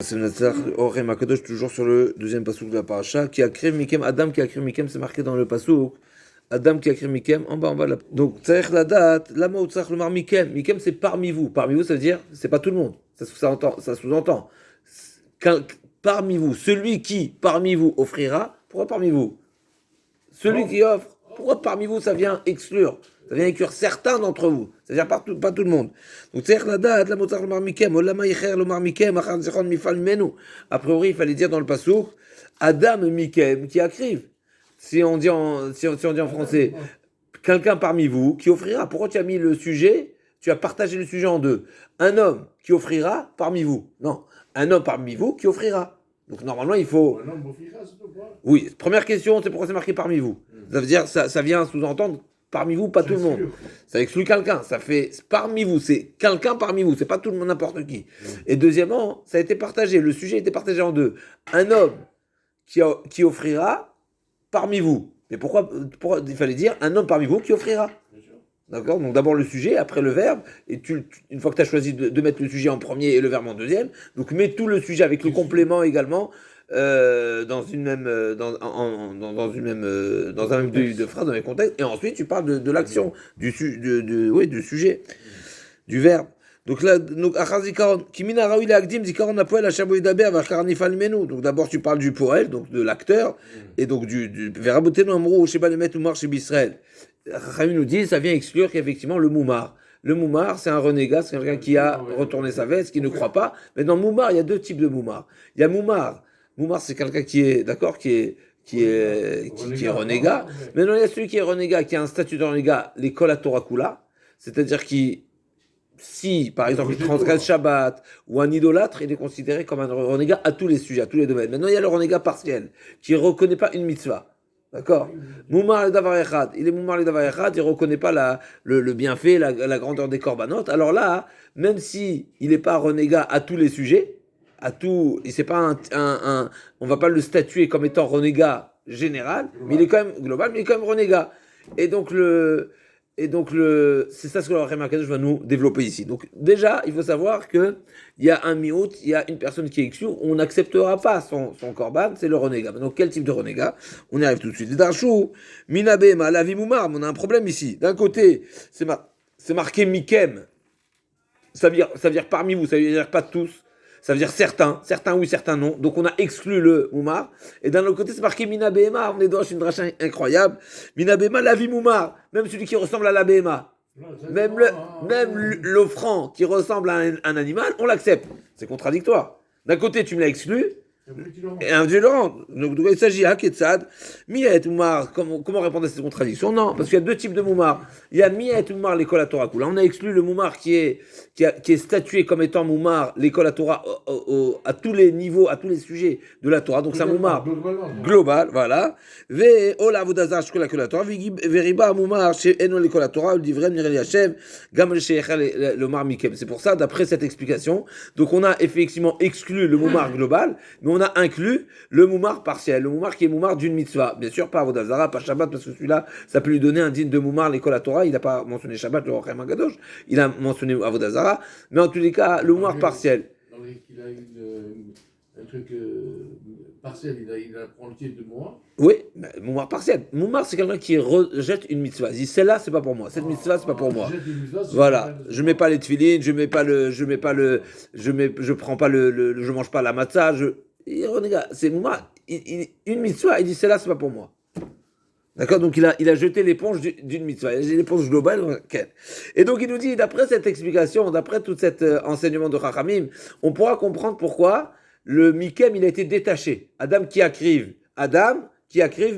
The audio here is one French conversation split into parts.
C'est Natsar Orem Akadosh, toujours sur le deuxième pasouk de la paracha, qui a créé Mikem, Adam qui a créé Mikem, c'est marqué dans le pasouk. Adam qui a créé Mikem, en bas, là. Donc, Tzarech la date, lama ou tzarech lomar Mikem. Mikem, c'est parmi vous. Parmi vous, ça veut dire, c'est pas tout le monde. Ça sous-entend. Parmi vous, celui qui, parmi vous, offrira, pourquoi parmi vous? Celui qui offre, pourquoi parmi vous, ça vient exclure? Ça vient inclure certains d'entre vous. C'est-à-dire pas tout le monde. Donc, a priori, il fallait dire dans le pasouk, Adam Mikem qui écrive. Si on dit en français, quelqu'un parmi vous qui offrira. Pourquoi tu as mis le sujet? Tu as partagé le sujet en deux. Un homme qui offrira parmi vous. Non, un homme parmi vous qui offrira. Donc normalement, il faut. Un homme offrira, c'est tout quoi. Oui, première question, c'est pourquoi c'est marqué parmi vous. Ça veut dire, ça vient sous-entendre parmi vous, pas tout le monde. Ça exclut quelqu'un. Ça fait parmi vous, c'est quelqu'un parmi vous, c'est pas tout le monde, n'importe qui. Et deuxièmement, ça a été partagé. Le sujet a été partagé en deux. Un homme qui offrira parmi vous. Mais pourquoi il fallait dire un homme parmi vous qui offrira? D'accord. Donc d'abord le sujet, après le verbe, et une fois que tu as choisi de mettre le sujet en premier et le verbe en deuxième, donc mets tout le sujet avec le complément également dans une même dans un même de phrase, dans un même contexte, et ensuite tu parles de l'action, du sujet, du verbe. Donc là, donc d'abord tu parles du poël, donc de l'acteur, et donc du Rachami nous dit, ça vient exclure qu'effectivement le moumar. Le moumar, c'est un renégat, c'est quelqu'un qui a retourné sa veste, qui ne croit pas. Mais dans moumar, il y a deux types de moumar. Il y a moumar. Moumar, c'est quelqu'un qui est, d'accord, qui est renégat. Mais non, il y a celui qui est renégat, qui a un statut de renégat, l'école à Torah Kula. C'est-à-dire qui, si, par exemple, il transgresse Shabbat ou un idolâtre, il est considéré comme un renégat à tous les sujets, à tous les domaines. Maintenant, il y a le renégat partiel, qui ne reconnaît pas une mitzvah. D'accord. Moumar le davar echad. Il est moumar le davar echad, il ne reconnaît pas le bienfait, la grandeur des corbanotes. Alors là, même si il n'est pas renégat à tous les sujets, c'est pas on va pas le statuer comme étant renégat général, mais il est quand même global, mais il est quand même renégat. Et donc c'est ça ce que le Racham Akadosh va nous développer ici. Donc déjà, il faut savoir que il y a un miout, il y a une personne qui est exclue, on n'acceptera pas son korban, c'est le renégat. Donc quel type de renégat? On y arrive tout de suite. Darchou, minabema, la vimoumar, on a un problème ici. D'un côté, c'est marqué mikem, ça veut dire parmi vous, ça veut dire pas tous. Ça veut dire certains oui, certains non. Donc on a exclu le moumar. Et d'un autre côté, c'est marqué Mina Behema. On est dans une dracha incroyable. Mina Behema, la vie moumar. Même celui qui ressemble à la Behema. Même l'offrand qui ressemble à un animal, on l'accepte. C'est contradictoire. D'un côté, tu me l'as exclu. Et un Dieu le rend. Donc il s'agit à Ketsad, Miet Moumar. Comment répondre à cette contradiction? Non, parce qu'il y a deux types de Moumar. Il y a Miet Moumar, l'école à Torah. Là, on a exclu le Moumar qui est statué comme étant Moumar, l'école à Torah, à tous les niveaux, à tous les sujets de la Torah. Donc c'est un Moumar global, voilà. Ve Ola Vodazar Shkol la Torah, Veriba Moumar, chez Eno l'école à Torah, Divrem Nirel Yashev, Gam le Mar Mikem. C'est pour ça, d'après cette explication, donc on a effectivement exclu le Moumar global, mais on a inclus le moumar partiel, le moumar qui est moumar d'une mitzvah. Bien sûr, pas Avodah Zarah, pas Shabbat, parce que celui-là, ça peut lui donner un digne de moumar, l'école à Torah. Il n'a pas mentionné Shabbat, le Racham Agadosh. Il a mentionné Avodah Zarah. Mais en tous les cas, le moumar partiel. Il a un truc partiel, il apprend le titre de moumar. Oui, moumar partiel. Moumar, c'est quelqu'un qui rejette une mitzvah. Il dit, celle-là, c'est pas pour moi. Cette mitzvah, c'est pas pour moi. Voilà. Je mets pas les tefilines, je mange pas la matzah, c'est moumar. Une mitzvah, il dit, celle-là, c'est pas pour moi. D'accord. Donc il a jeté l'éponge d'une mitzvah, l'éponge globale. Et donc il nous dit, d'après cette explication, d'après tout cet enseignement de Chachamim, on pourra comprendre pourquoi le Mikem, il a été détaché. Adam qui écrive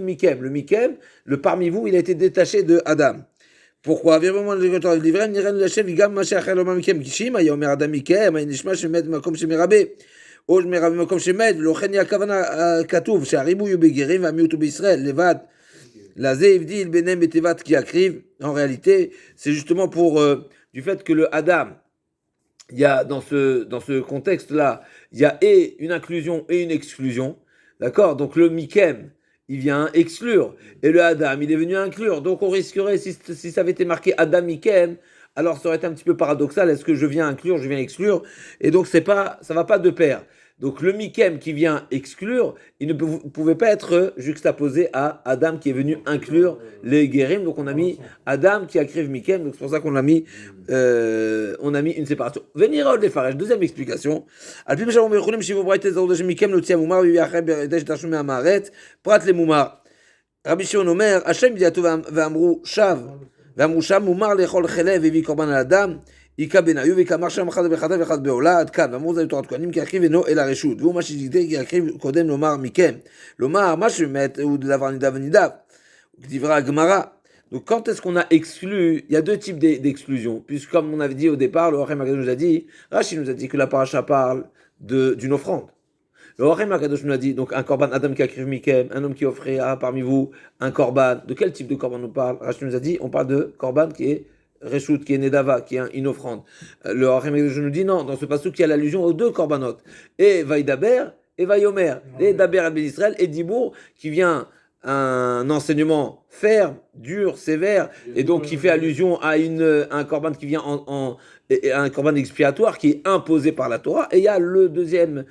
Mikem. Le Mikem, le parmi vous, il a été détaché de Adam. Pourquoi? או מקום שמת, ולכן היא הכוונה כתוב שהריבוי הוא בגרים והמיעוט הוא בישראל, לבד. לזה הבדיל ביניהם בתיבת כי יקריב. En réalité, c'est justement pour du fait que le Adam, il y a dans ce contexte-là, il y a et une inclusion et une exclusion. D'accord? Donc le Mikem, il vient exclure. Et le Adam, il est venu inclure. Donc on risquerait, si ça avait été marqué Adam Mikem, alors ça aurait été un petit peu paradoxal. Est-ce que je viens inclure, je viens exclure? Et donc ça va pas de pair. Donc le mikem qui vient exclure, il ne pouvait pas être juxtaposé à Adam qui est venu inclure les guérim. Donc on a mis Adam qui a créé mikem. Donc c'est pour ça qu'on a mis une séparation. Venir les farèches. Deuxième explication. Prat le mumar. Rabbi Shimon Omer, Hashem diatu ve'amru shav. ואמרו שם מומר לאכול חלה והביא קורבן על אדם, היכה בניו וכאמר שם אחד בחטא ואחד בעולה עד כאן, ואמרו זה לתורת כהנים כי הקריב אינו אלא רשות, והוא מה שדידי כי הקריב קודם לומר מכם, לומר מה שבאמת הוא דבר נידב ונידב, כדברי הגמרא. Donc quand est-ce qu'on a exclu, il y a deux types d'exclusion, puisque comme on avait dit au départ, le Hachem Akadosh nous a dit, Rashi nous a dit que la paracha parle d'une offrande. Le Hachem Akadosh nous a dit, donc un korban Adam qui a kriv mikem, un homme qui offrira parmi vous un korban. De quel type de korban on parle? Rashi nous a dit, on parle de korban qui est reshut, qui est nedava, qui est une offrande. Le Hachem Akadosh nous dit non, dans ce passage il y a l'allusion aux deux korbanot. Et Vaïdaber et Vaïomer. Et Daber al Ben Israël et Dibour qui vient un enseignement ferme, dur, sévère, et donc qui fait allusion à un korban qui vient un korban expiatoire qui est imposé par la Torah, et il y a la deuxième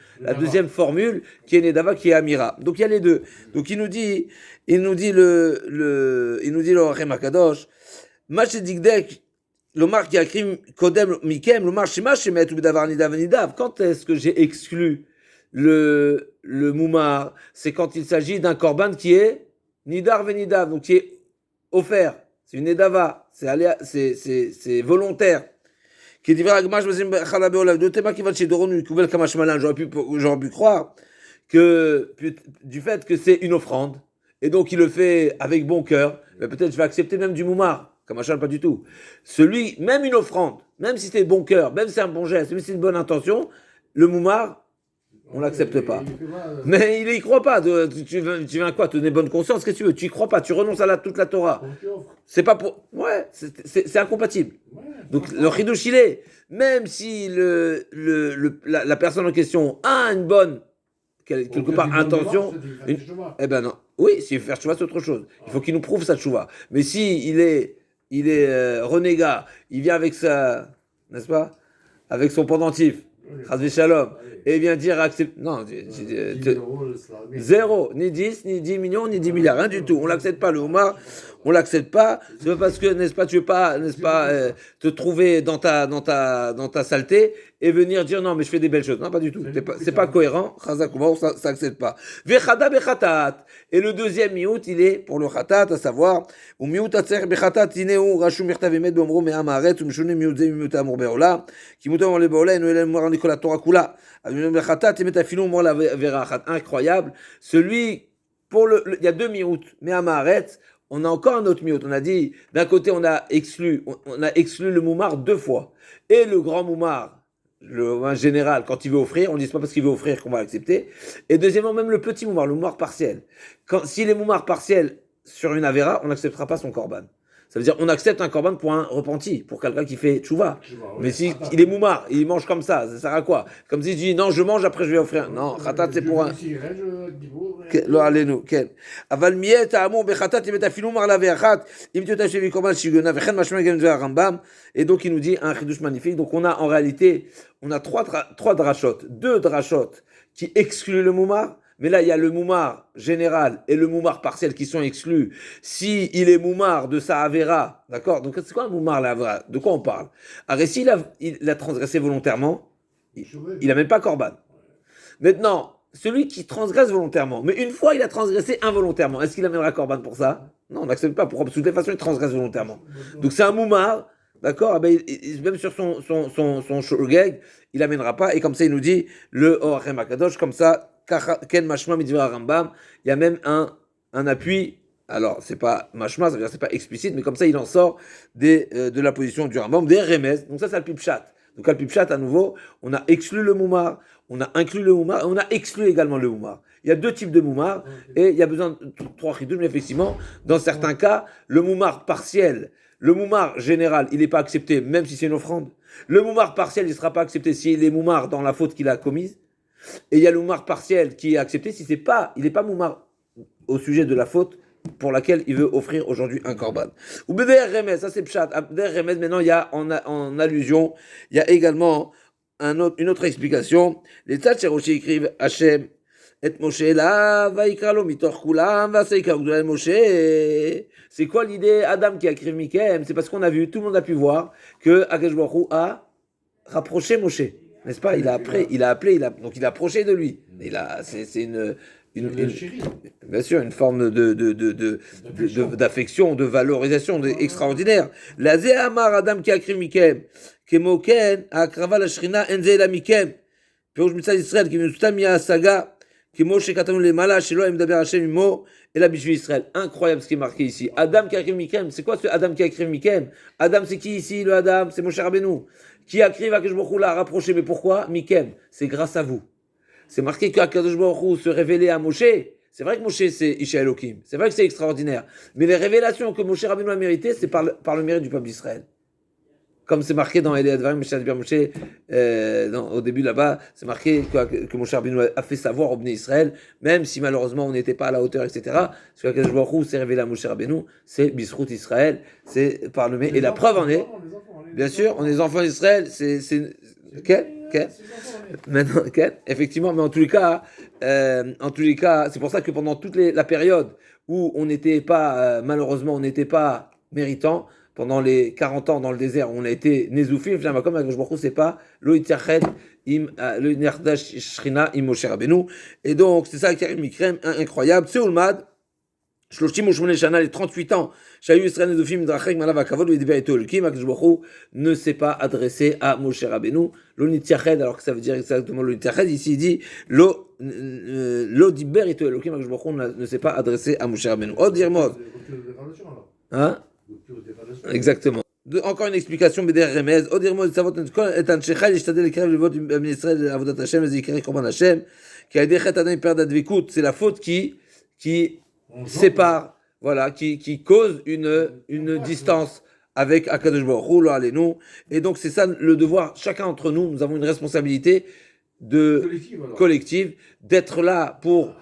formule qui est Nedava, qui est Amira. Donc il y a les deux. Donc il nous dit le Hachem Akadosh, Machedigdek, l'Omar qui a écrit Kodem Mikem, l'Omar Shema Shemet ou Bedavar Nidav Nidav. Quand est-ce que j'ai exclu le moumar? C'est quand il s'agit d'un korban qui est nidar venidav, donc qui est offert. C'est une nedava, c'est volontaire. Qui dit j'aurais pu croire que du fait que c'est une offrande et donc il le fait avec bon cœur, mais peut-être je vais accepter même du moumar. Kamashal, pas du tout. Même une offrande, même si c'est bon cœur, même si c'est un bon geste, même si c'est une bonne intention, le moumar, on l'accepte pas. Mais il y croit pas. Tu viens quoi? Te donner bonne conscience? Qu'est-ce que tu veux? Tu y crois pas. Tu renonces à toute la Torah. C'est pas pour. Ouais, c'est incompatible. Donc le chidouche il est, même si la personne en question a une bonne quelque part intention. Eh ben non. Oui, s'il veut faire tchouva, c'est autre chose. Il faut qu'il nous prouve sa tchouva. Mais si il est renégat, il vient avec n'est-ce pas, avec son pendentif. Chazvé Shalom, et vient dire accepte. Non, zéro, ni 10, ni 10 millions, ni 10 milliards, rien du tout. On l'accepte pas, le Houmar, on l'accepte pas. C'est pas parce que, n'est-ce pas, tu veux pas, n'est-ce pas, te trouver dans ta saleté et venir dire non, mais je fais des belles choses. Non, pas du tout. C'est pas cohérent. Chazakouba, ça accepte pas. Vechada bechatat. Et le deuxième miout, il est pour le khatat, à savoir, ou miout atzer bechatat, ineu, rachou mirtavemet bomro me amaret, ou mshone miout ze miout amor beola, qui moutam le beola, et nous élèves moira Nicolas Torah kula. Incroyable. Celui, il y a deux miout, mais amaret, on a encore un autre miout. On a dit, d'un côté, on a exclu le moumar deux fois. Et le grand moumar, le général, quand il veut offrir, on ne dit pas parce qu'il veut offrir qu'on va l'accepter. Et deuxièmement, même le petit moumar, le moumar partiel. S'il est moumar partiel sur une avéra, on n'acceptera pas son korban. Ça veut dire on accepte un korban pour un repenti, pour quelqu'un qui fait tchouva. Mais si il est moumar, il mange comme ça sert à quoi? Comme si je dis non, je mange, après je vais offrir. Non, khatat c'est pour un. לא עלינו, כן. אבל מיית האמור בחטאת אם אפילו מר לה ואחת, אם תיותה שבי קורבן שיגונה, וכן משמע גם דבר הרמב"ם, et donc il nous dit un chidouche magnifique. Donc on a en réalité, on a trois drachot, deux drachot qui excluent le moumar. Mais là, il y a le moumar général et le moumar partiel qui sont exclus. Si il est moumar de sa avera, d'accord? Donc c'est quoi un moumar la avera? De quoi on parle? Alors s'il a transgressé volontairement, il n'a même pas korban. Maintenant, celui qui transgresse volontairement, mais une fois il a transgressé involontairement, est-ce qu'il amènera korban pour ça? Non, on n'accepte pas. Pourquoi? Parce que de toute façon, il transgresse volontairement. Donc c'est un moumar, d'accord? Ah ben, même sur son shogeg, il amènera pas. Et comme ça, il nous dit le Hachem Akadosh, comme ça. Ken mashma midvira Rambam, il y a même un appui. Alors c'est pas mashma, ça veut dire c'est pas explicite, mais comme ça il en sort de la position du Rambam, des remez. Donc ça c'est le pipchat. Donc le pipchat à nouveau, on a exclu le moumar, on a inclus le moumar, et on a exclu également le moumar. Il y a deux types de moumar et il y a besoin de trois chidouches, mais effectivement dans certains cas le moumar partiel, le moumar général, il n'est pas accepté même si c'est une offrande. Le moumar partiel, il ne sera pas accepté s'il est moumar dans la faute qu'il a commise. Et il y a le moumar partiel qui est accepté si il n'est pas moumar au sujet de la faute pour laquelle il veut offrir aujourd'hui un korban. Ou BDR Remez, ça c'est pshat. BDR Remez, maintenant il y a en allusion, il y a également une autre explication. Les Tzad Rocher écrivent Hachem et Moshe là, Vaikra lo mitor kulam, Vaseika Ugdolel Moshe. C'est quoi l'idée Adam qui a écrit Mikem? C'est parce qu'on a vu, tout le monde a pu voir que Akadosh Baruch Hu a rapproché Moshe, n'est-ce pas? Il a appelé, donc il a approché de lui. C'est bien sûr, une forme d'affection, de valorisation extraordinaire. La Amar Adam qui a écrit Mikem, Kemoken, Akrava la Shrina, Enze la Mikem, Perouj Mitzad Israël, qui nous tamia saga, qui Moshe Katanu le Mala, Shelo Emdaber Hashem Imo, et la Bishvi Israël. Incroyable ce qui est marqué ici. Adam qui a écrit Mikem, c'est quoi ce Adam qui a écrit Mikem? Adam, c'est qui ici, le Adam? C'est Moshe Rabbeinu. Qui a écrit Akadosh Baruch Hu l'a rapproché, mais pourquoi? Mikem, c'est grâce à vous. C'est marqué qu'Akadosh Baruch Hu se révélait à Moshe. C'est vrai que Moshe, c'est Isha Elohim. C'est vrai que c'est extraordinaire. Mais les révélations que Moshe Rabbeinu a méritées, c'est par le mérite du peuple d'Israël. Comme c'est marqué dans Eli Advarim, Moshe, au début là-bas, c'est marqué que Moshe Rabbeinu a fait savoir au Bnei Israël, même si malheureusement on n'était pas à la hauteur, etc. Ce qu'Akadosh Baruch Hu s'est révélé à Moshe Rabbeinu, c'est Bisrout Israël, c'est par le mérite. Et la preuve en est, bien sûr, on est les enfants d'Israël, Maintenant, effectivement, mais en tous les cas, c'est pour ça que pendant toute la période où on n'était pas, malheureusement, on n'était pas méritant, pendant les 40 ans dans le désert où on a été nézoufim, finalement, comme Akadosh Baruch Hu, c'est pas lo yitzachad im lo yardash shrina im Moshe Rabbeinu. Et donc, c'est ça qui arrive, Mikrem, incroyable. Seulmad, 38 shana, les 38 ans, Shayu Israël nézoufim, drachek malav akavod, v'ediber eto Elokim, Akadosh Baruch Hu ne s'est pas adressé à Moshe Rabbeinu. Lo yitzachad, alors que ça veut dire exactement lo yitzachad, ici il dit lo diber eto Elokim, Akadosh Baruch Hu ne s'est pas adressé à Moshe Rabbeinu. Odirmod. Hein? Exactement. Encore une explication, Beder Remez. Odirmo de Savot est un Shechal, Ishtadel et Karev, le vote du ministère de Avodat Hashem, et Zikri Korban Hashem, qui a aidé Chet Adam Père d'Advikut. C'est la faute qui sépare, voilà, qui cause une distance avec Akadosh Baruch Hu, lo alenu. Et donc, c'est ça le devoir. Chacun d'entre nous, nous avons une responsabilité collective d'être là pour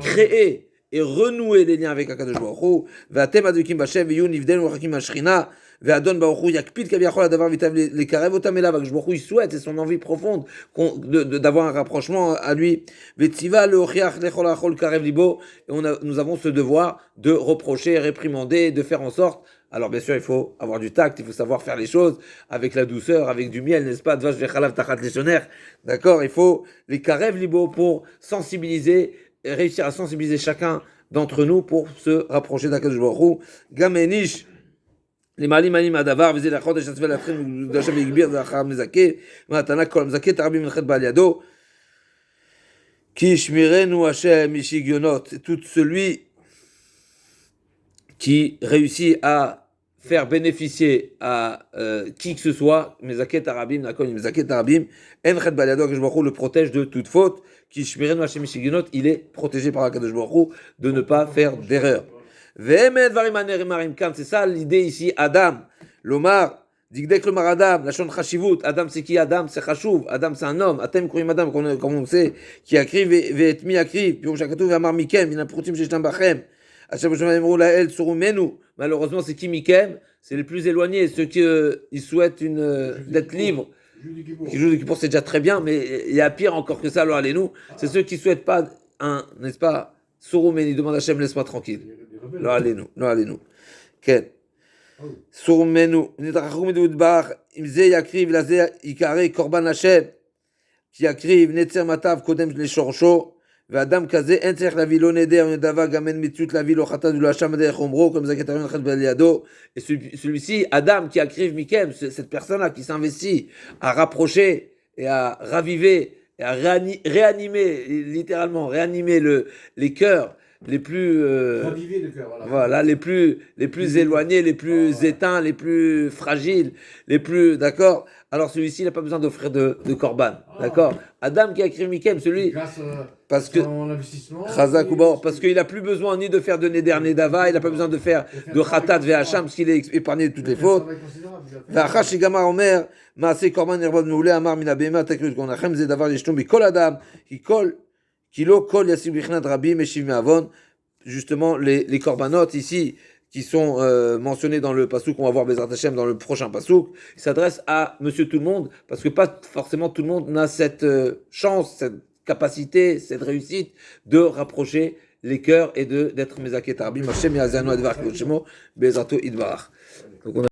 créer et renouer les liens avec Akadosh Baruch Hu. Ve'atem advikim b'Hashem ve'yun nivden u'chakim ha'Shrina ve'Adon Baruch Hu yakpid kaviachol hadavar v'itav lekarev otam elav. Akadosh Baruch Hu, il souhaite, c'est son envie profonde d'avoir un rapprochement à lui. Ve'tziva le'ochiach lechol ha'achol karev libo. Et nous avons ce devoir de reprocher, réprimander, de faire en sorte. Alors bien sûr, il faut avoir du tact, il faut savoir faire les choses avec la douceur, avec du miel, n'est-ce pas? Dvash ve'chalav tachat leshoner. D'accord, il faut les karev libo pour sensibiliser, réussir à sensibiliser chacun d'entre nous pour se rapprocher d'Akadosh Baruch Hu. Gamenish, les malim adavar, viser la chod, et la frime, d'Hashem Yigbir, d'Achar Mezake, Matana Kol Mezake, Tarabim Mechet Baliado, qui shmirenu Hashem Mishigionot, tout celui qui réussit à faire bénéficier à qui que ce soit, Mezake Tarabim, Nakon Mezake Tarabim, Enchet Baliado, Akadosh Baruch Hu le protège de toute faute. Qui shmirenu Hashem Mishigunot, il est protégé par Akadosh Baruch Hu de ne pas faire d'erreur. Ve'emet varim anerim kan, c'est ça l'idée ici. Adam, l'Omar, digdek l'Omar Adam, la shon chashivut. Adam c'est qui? Adam c'est chashuv. Adam c'est un homme. Atem kourim Adam, comme on sait, qui akriv ve'et mi akriv. Puis on shakatu ve'amar mikem, min aprutim sheshtam bachem. Hashem Hashem emru la'el surumenu. Malheureusement c'est qui mikem? C'est les plus éloignés, ceux qui ils souhaitent d'être libres. Qui jouent du Kippour, c'est déjà très bien, mais il y a pire encore que ça, alors allez-nous. C'est ceux qui ne souhaitent pas n'est-ce pas, Souroumeni, demande à Hachem, laisse-moi tranquille. Alors allez-nous. Ken. Souroumenu, Nidrachou Midouudbar, Imze Yakriv, Laze Ikare, Korban Hachem, qui Yakriv, Netzer Matav, Kodem les Shorcho, Vadam Kaze, Enter la ville, Oneder, Nedava, Gamen Mitzut, la ville, Ochata, du Lacham, Derech Omro, comme Zakatarin, Chet Beliado. Et celui-ci, Adam, qui a créé Mikem, cette personne-là qui s'investit à rapprocher et à raviver et à réanimer, littéralement, réanimer les cœurs les plus, raviver le cœur, voilà, les plus éloignés, les plus éteints, les plus fragiles, les plus, d'accord. Alors celui-ci, il n'a pas besoin d'offrir de korban, d'accord. Adam qui a créé Mikem, celui, parce que parce qu'il n'a plus besoin ni de faire de Neder Nedava, il n'a pas besoin de faire de Khatat Ve'Hacham, parce qu'il est épargné de toutes les fautes. Ve'achar shigama omer, maaseh korban nerbad meule, amar min abema takrut konachem, ze davar yishtum bikol Adam, Kilo kol yasim bichnat rabim eshiv me'avon. Justement, les korbanot ici, qui sont mentionnés dans le pasouk, on va voir Bezrat Hashem dans le prochain pasouk, il s'adresse à monsieur tout le monde, parce que pas forcément tout le monde n'a cette chance, cette capacité, cette réussite de rapprocher les cœurs et d'être Mezaket Arbim. Hashem Yazanu Advar Koshemo Bezato Idbarach. Donc on a